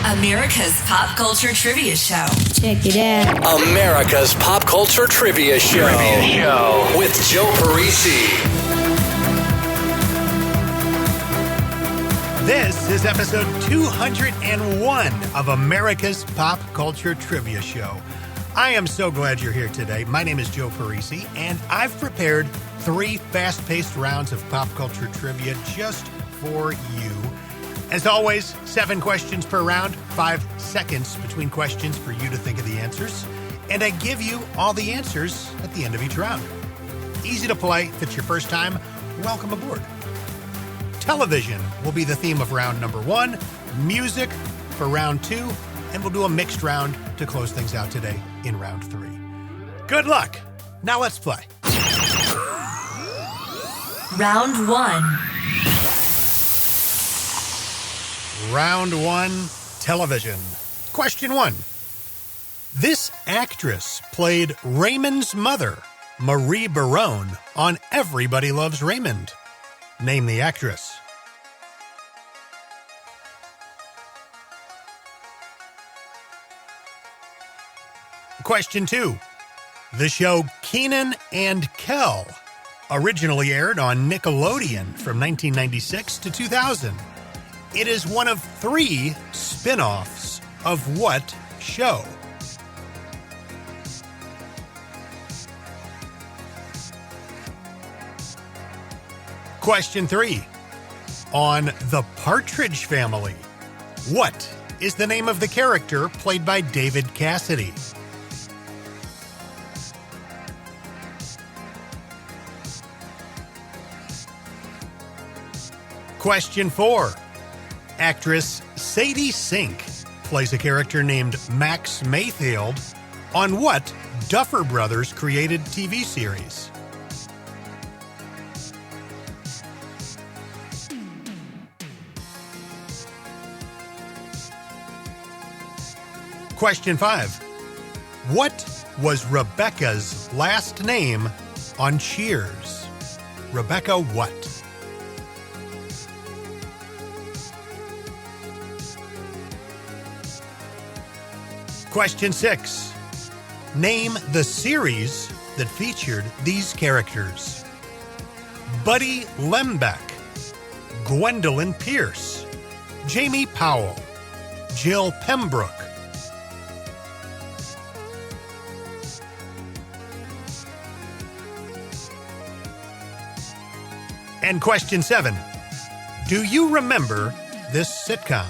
America's Pop Culture Trivia Show. Check it out. America's Pop Culture Trivia Show. With Joe Parisi. This is episode 201 of America's Pop Culture Trivia Show. I am so glad you're here today. My name is Joe Parisi, and I've prepared 3 fast-paced rounds of pop culture trivia just for you. As always, 7 questions per round, 5 seconds between questions for you to think of the answers, and I give you all the answers at the end of each round. Easy to play. If it's your first time, welcome aboard. Television will be the theme of round number 1, music for round 2, and we'll do a mixed round to close things out today in round 3. Good luck. Now let's play. Round 1. Round 1, television. Question 1. This actress played Raymond's mother, Marie Barone, on Everybody Loves Raymond. Name the actress. Question 2. The show Kenan and Kel originally aired on Nickelodeon from 1996 to 2000. It is one of 3 spin-offs of what show? Question 3. On The Partridge Family, what is the name of the character played by David Cassidy? Question 4. Actress Sadie Sink plays a character named Max Mayfield on what Duffer Brothers created TV series? Question 5. What was Rebecca's last name on Cheers? Rebecca what? Question 6. Name the series that featured these characters. Buddy Lembeck, Gwendolyn Pierce, Jamie Powell, Jill Pembroke. And question 7. Do you remember this sitcom?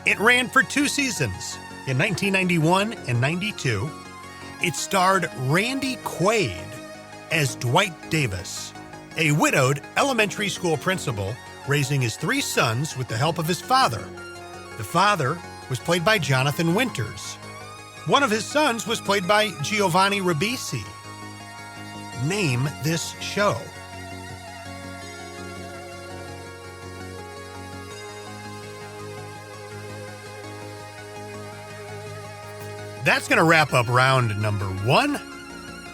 It ran for 2 seasons. In 1991 and 92, it starred Randy Quaid as Dwight Davis, a widowed elementary school principal raising his 3 sons with the help of his father. The father was played by Jonathan Winters. One of his sons was played by Giovanni Ribisi. Name this show. That's going to wrap up round number 1.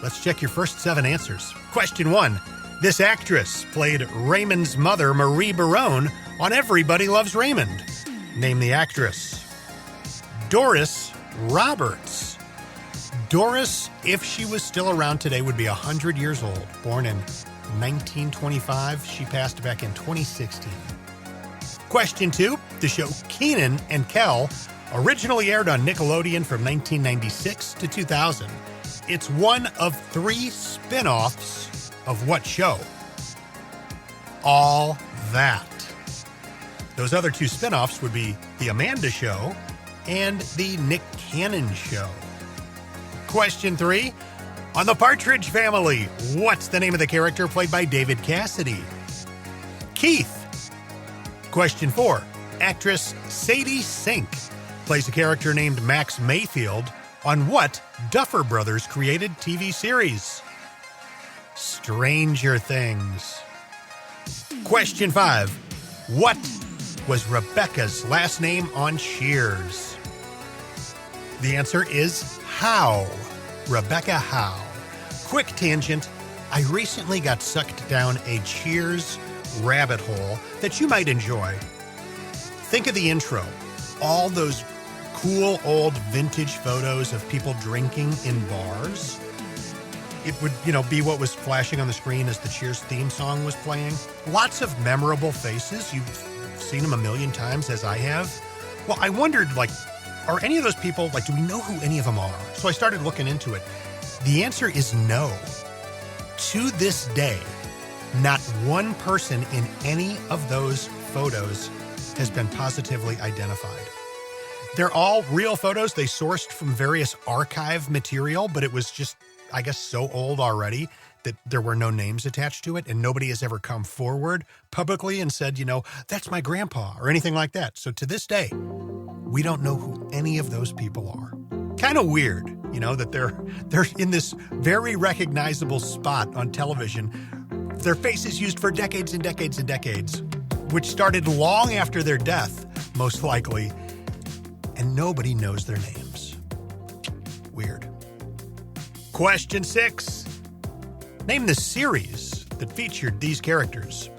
Let's check your first 7 answers. Question 1. This actress played Raymond's mother, Marie Barone, on Everybody Loves Raymond. Name the actress. Doris Roberts. Doris, if she was still around today, would be 100 years old. Born in 1925. She passed back in 2016. Question 2. The show Kenan and Kel originally aired on Nickelodeon from 1996 to 2000. It's one of 3 spin-offs of what show? All That. Those other 2 spin-offs would be The Amanda Show and The Nick Cannon Show. Question 3. On The Partridge Family, what's the name of the character played by David Cassidy? Keith. Question 4. Actress Sadie Sink plays a character named Max Mayfield on what Duffer Brothers created TV series? Stranger Things. Question 5. What was Rebecca's last name on Cheers? The answer is Howe. Rebecca Howe. Quick tangent. I recently got sucked down a Cheers rabbit hole that you might enjoy. Think of the intro. all those cool old vintage photos of people drinking in bars. It would, be what was flashing on the screen as the Cheers theme song was playing. Lots of memorable faces. You've seen them a million times, as I have. Well, I wondered, are any of those people, do we know who any of them are? So I started looking into it. The answer is no. To this day, not one person in any of those photos has been positively identified. They're all real photos they sourced from various archive material, but it was just, I guess, so old already that there were no names attached to it, and nobody has ever come forward publicly and said, that's my grandpa or anything like that. So to this day, we don't know who any of those people are. Kind of weird, that they're in this very recognizable spot on television. Their faces used for decades and decades and decades, which started long after their death, most likely, and nobody knows their names. Weird. Question 6. Name the series that featured these characters.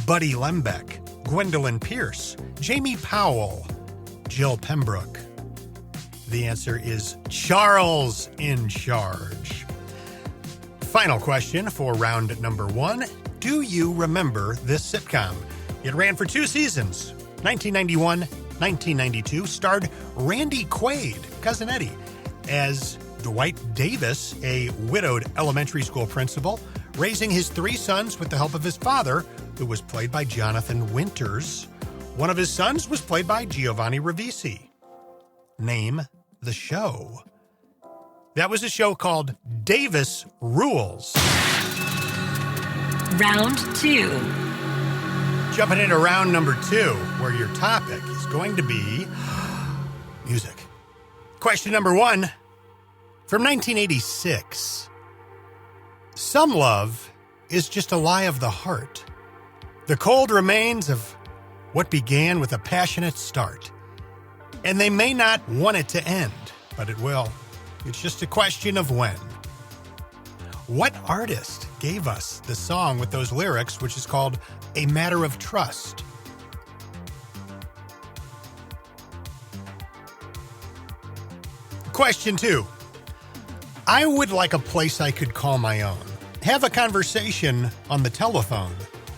Buddy Lembeck, Gwendolyn Pierce, Jamie Powell, Jill Pembroke. The answer is Charles in Charge. Final question for round number 1. Do you remember this sitcom? It ran for 2 seasons, 1991, 1992, starred Randy Quaid, Cousin Eddie, as Dwight Davis, a widowed elementary school principal, raising his 3 sons with the help of his father, who was played by Jonathan Winters. One of his sons was played by Giovanni Ribisi. Name the show. That was a show called Davis Rules. Round 2. Jumping into round number 2, where your topic is going to be music. Question number 1, from 1986. Some love is just a lie of the heart. The cold remains of what began with a passionate start. And they may not want it to end, but it will. It's just a question of when. What artist gave us the song with those lyrics, which is called A Matter of Trust? Question 2. I would like a place I could call my own. Have a conversation on the telephone.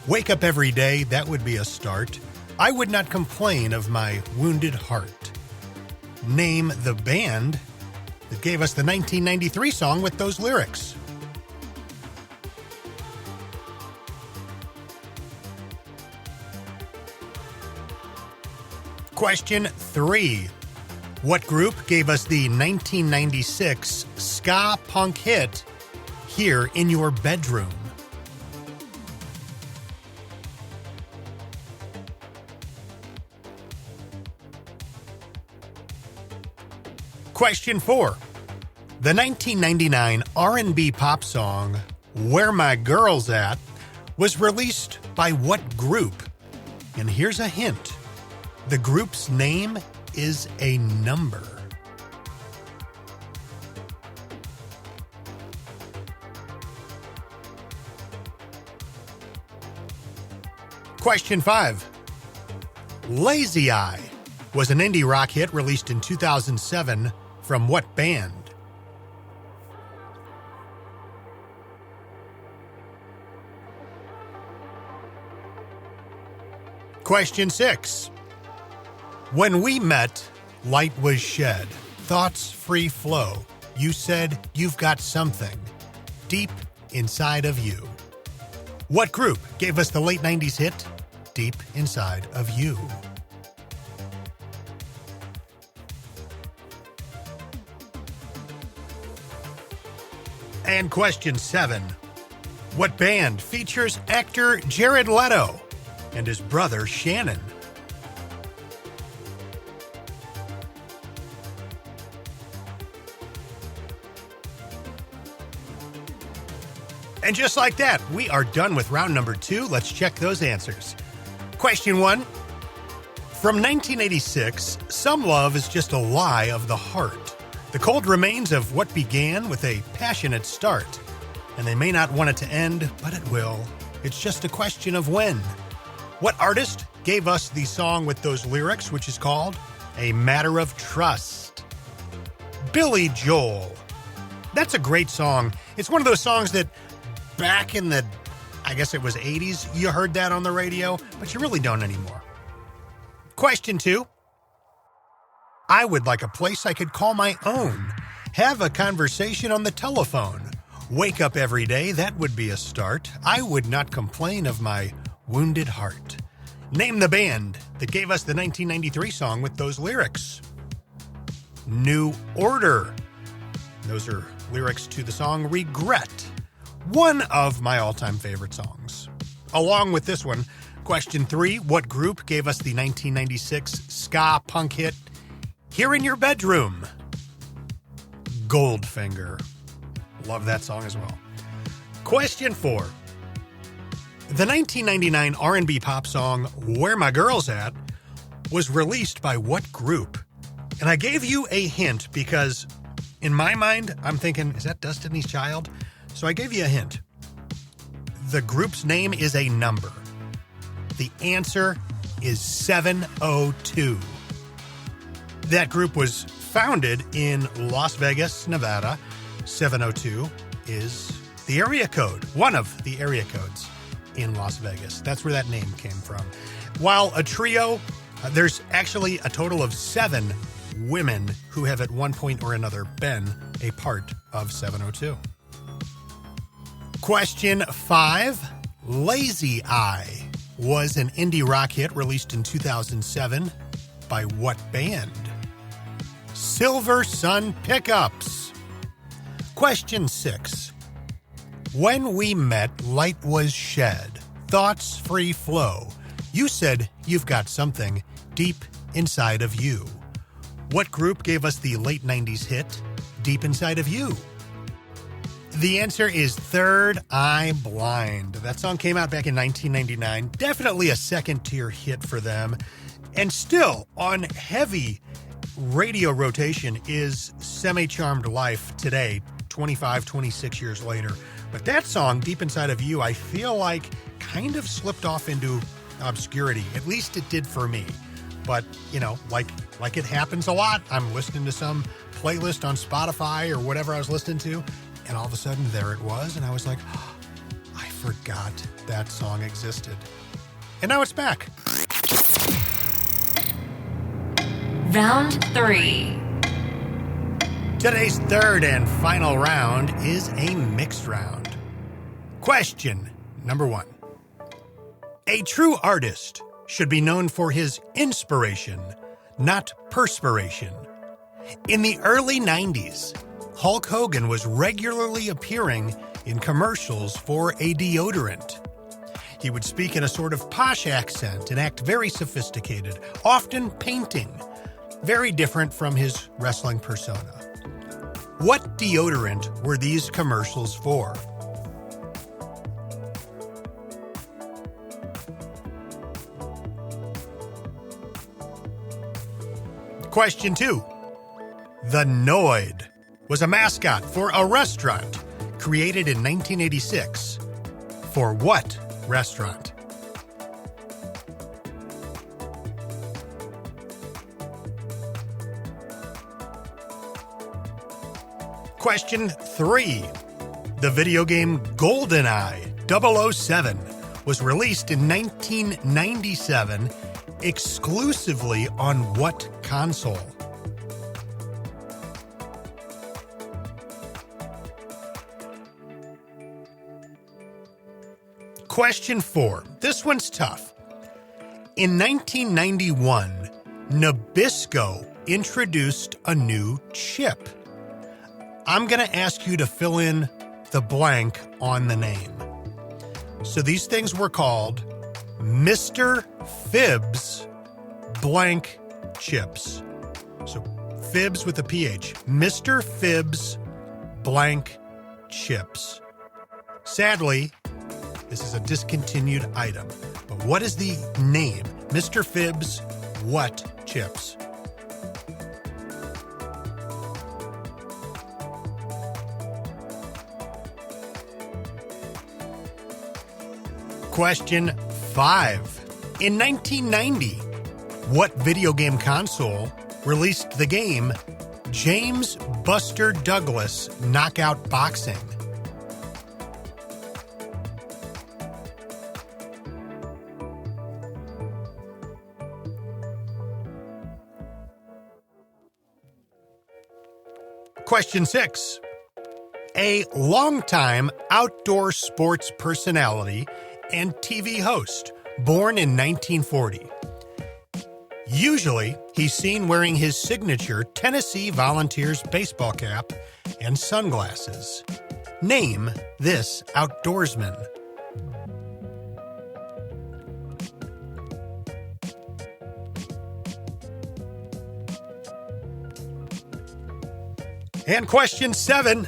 Wake up every day, that would be a start. I would not complain of my wounded heart. Name the band that gave us the 1993 song with those lyrics. Question 3. What group gave us the 1996 ska punk hit, Here in Your Bedroom? Question 4. The 1999 R&B pop song, Where My Girl's At, was released by what group? And here's a hint. The group's name is a number. Question 5. Lazy Eye was an indie rock hit released in 2007 from what band? Question 6. When we met, light was shed, thoughts free flow. You said you've got something deep inside of you. What group gave us the late 90s hit, Deep Inside of You? And question 7. What band features actor Jared Leto and his brother Shannon? And just like that, we are done with round number 2. Let's check those answers. Question 1. From 1986, Some Love is Just a Lie of the Heart. The cold remains of what began with a passionate start. And they may not want it to end, but it will. It's just a question of when. What artist gave us the song with those lyrics, which is called A Matter of Trust. Billy Joel. That's a great song. It's one of those songs that back in the, I guess it was 80s, you heard that on the radio, but you really don't anymore. Question 2. I would like a place I could call my own. Have a conversation on the telephone. Wake up every day, that would be a start. I would not complain of my wounded heart. Name the band that gave us the 1993 song with those lyrics. New Order. Those are lyrics to the song Regret. One of my all-time favorite songs. Along with this one, question 3, what group gave us the 1996 ska punk hit Here in Your Bedroom? Goldfinger. Love that song as well. Question 4. The 1999 R&B pop song Where My Girl's At was released by what group? And I gave you a hint because in my mind, I'm thinking, is that Destiny's Child? So I gave you a hint. The group's name is a number. The answer is 702. That group was founded in Las Vegas, Nevada. 702 is the area code, one of the area codes in Las Vegas. That's where that name came from. While a trio, there's actually a total of 7 women who have at one point or another been a part of 702. Question 5. Lazy Eye was an indie rock hit released in 2007 by what band? Silver Sun Pickups. Question 6. When we met, light was shed, thoughts free flow. You said you've got something deep inside of you. What group gave us the late 90s hit, Deep Inside of You? The answer is Third Eye Blind. That song came out back in 1999. Definitely a second-tier hit for them. And still on heavy radio rotation is Semi-Charmed Life today, 25, 26 years later. But that song, Deep Inside of You, I feel like kind of slipped off into obscurity. At least it did for me. But, you know, like it happens a lot. I'm listening to some playlist on Spotify or whatever I was listening to, and all of a sudden there it was, and I was like, oh, I forgot that song existed. And now it's back. Round 3. Today's third and final round is a mixed round. Question number 1. A true artist should be known for his inspiration, not perspiration. In the early 90s, Hulk Hogan was regularly appearing in commercials for a deodorant. He would speak in a sort of posh accent and act very sophisticated, often painting, very different from his wrestling persona. What deodorant were these commercials for? Question 2. The Noid was a mascot for a restaurant created in 1986. For what restaurant? Question 3. The video game GoldenEye 007 was released in 1997 exclusively on what console? Question 4. This one's tough. In 1991, Nabisco introduced a new chip. I'm going to ask you to fill in the blank on the name. So these things were called Mr. Phibbs blank chips. So Phibbs with a PH. Mr. Phibbs blank chips. Sadly, this is a discontinued item. But what is the name? Mr. Phibbs what chips? Question 5. In 1990, What video game console released the game James Buster Douglas Knockout Boxing? Question 6. A longtime outdoor sports personality and TV host, born in 1940. Usually, he's seen wearing his signature Tennessee Volunteers baseball cap and sunglasses. Name this outdoorsman. And question 7.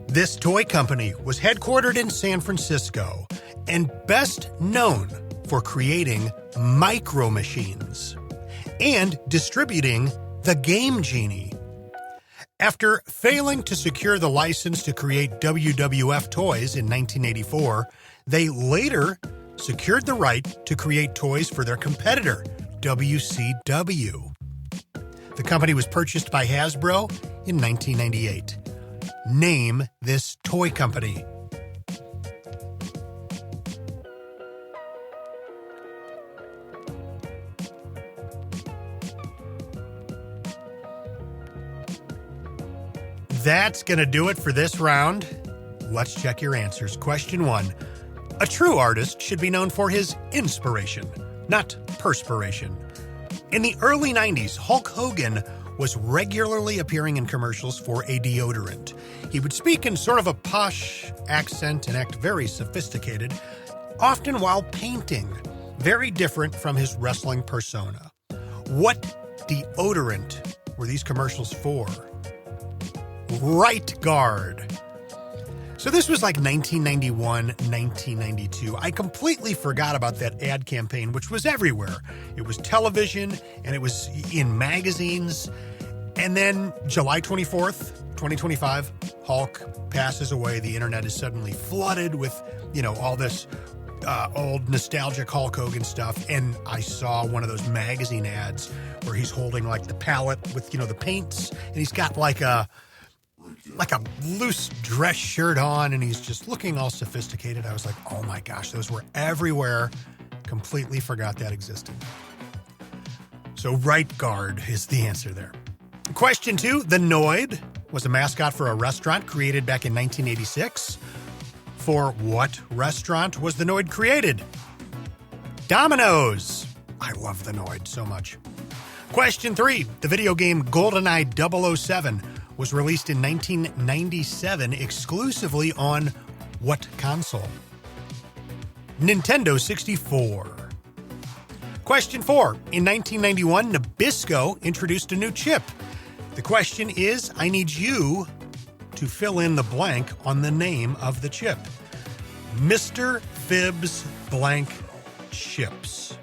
This toy company was headquartered in San Francisco and best known for creating Micro Machines and distributing the Game Genie. After failing to secure the license to create WWF toys in 1984, they later secured the right to create toys for their competitor, WCW. The company was purchased by Hasbro in 1998. Name this toy company. That's going to do it for this round. Let's check your answers. Question 1. A true artist should be known for his inspiration, not perspiration. In the early 90s, Hulk Hogan was regularly appearing in commercials for a deodorant. He would speak in sort of a posh accent and act very sophisticated, often while painting, very different from his wrestling persona. What deodorant were these commercials for? Right Guard. So this was like 1991, 1992. I completely forgot about that ad campaign, which was everywhere. It was television, and it was in magazines. And then July 24th, 2025, Hulk passes away. The internet is suddenly flooded with, all this old nostalgic Hulk Hogan stuff. And I saw one of those magazine ads where he's holding like the palette with, the paints, and he's got like a loose dress shirt on, and he's just looking all sophisticated. I was like, oh my gosh, those were everywhere. Completely forgot that existed. So Right Guard is the answer there. Question 2, the Noid was a mascot for a restaurant created back in 1986. For what restaurant was the Noid created? Domino's. I love the Noid so much. Question 3, the video game GoldenEye 007 was released in 1997 exclusively on what console? Nintendo 64. Question 4. In 1991, Nabisco introduced a new chip. The question is, I need you to fill in the blank on the name of the chip. Mr. Phibbs blank chips.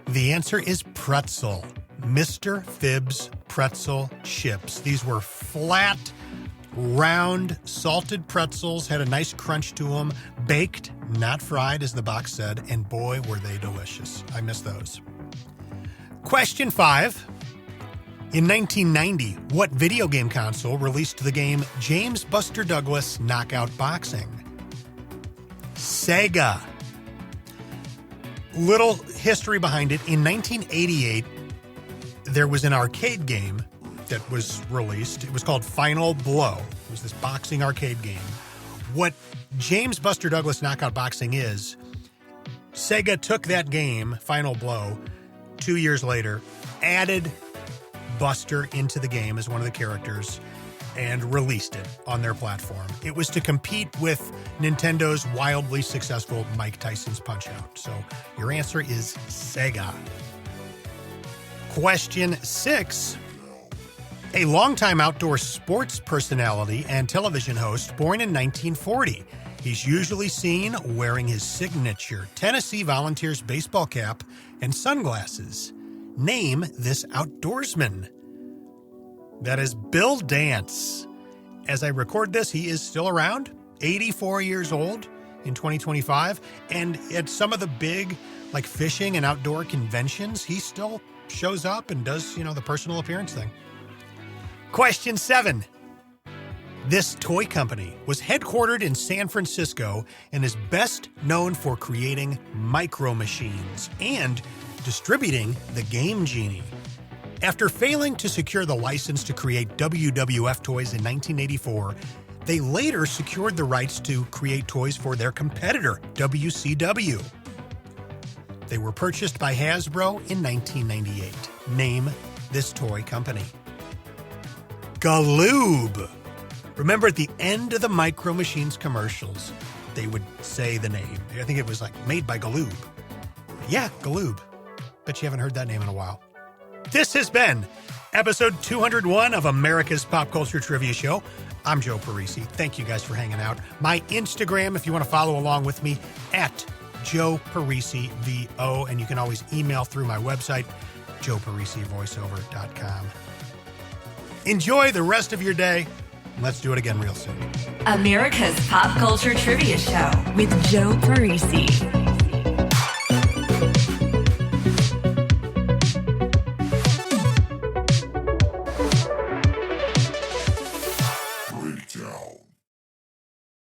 The answer is pretzel. Mr. Phibbs pretzel chips. These were flat, round, salted pretzels, had a nice crunch to them, baked, not fried, as the box said, and boy, were they delicious. I miss those. Question 5. In 1990, what video game console released the game James Buster Douglas Knockout Boxing? Sega. Little history behind it. In 1988, there was an arcade game that was released. It was called Final Blow. It was this boxing arcade game. What James Buster Douglas Knockout Boxing is, Sega took that game, Final Blow, 2 years later, added Buster into the game as one of the characters, and released it on their platform. It was to compete with Nintendo's wildly successful Mike Tyson's Punch-Out. So your answer is Sega. Question 6. A longtime outdoor sports personality and television host born in 1940. He's usually seen wearing his signature Tennessee Volunteers baseball cap and sunglasses. Name this outdoorsman. That is Bill Dance. As I record this, he is still around, 84 years old in 2025, and at some of the big like fishing and outdoor conventions, he still shows up and does, the personal appearance thing. Question 7. This toy company was headquartered in San Francisco and is best known for creating Micro Machines and distributing the Game Genie. After failing to secure the license to create WWF toys in 1984, they later secured the rights to create toys for their competitor, WCW. They were purchased by Hasbro in 1998. Name this toy company. Galoob. Remember, at the end of the Micro Machines commercials, they would say the name. I think it was like made by Galoob. Yeah, Galoob. Bet you haven't heard that name in a while. This has been episode 201 of America's Pop Culture Trivia Show. I'm Joe Parisi. Thank you guys for hanging out. My Instagram, if you want to follow along with me, at Joe Parisi VO, and you can always email through my website, joeparisivoiceover.com. Enjoy the rest of your day. Let's do it again real soon. America's Pop Culture Trivia Show with Joe Parisi.